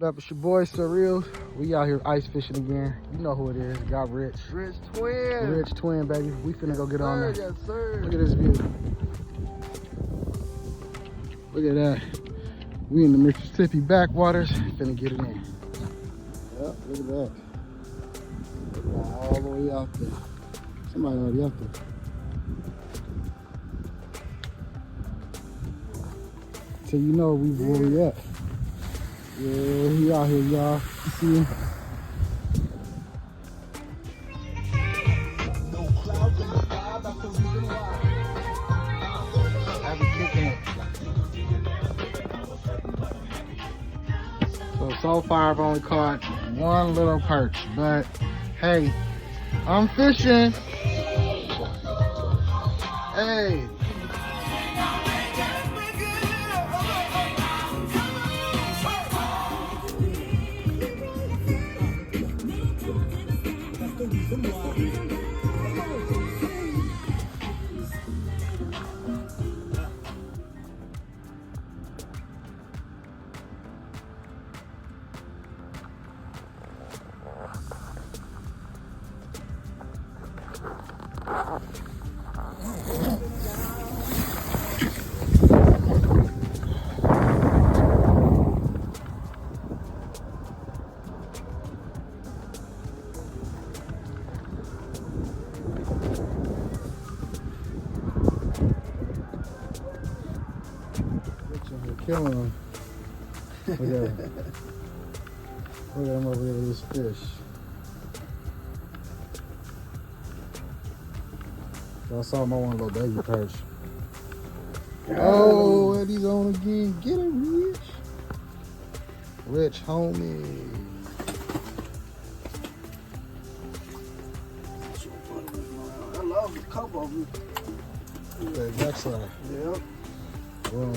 What up, it's your boy Surreal. We out here ice fishing again. You know who it is. Got Rich. Rich Twin. Rich Twin, baby. We finna go get on there. Yes, sir. Look at this view. Look at that. We in the Mississippi backwaters. Finna get it in. Yep, look at that. All the way out there. Somebody already out there. So you know where we at. Yeah, he out here, y'all. You see him? So far I've only caught one little perch, but hey, I'm fishing. Hey. Killing him. Look at him. Look at him over here with this fish. I saw him on one little baby perch. Oh, and he's on again. Get him, Rich. Rich, homie. I love the cover of you. Okay, backside. Yep. Boom.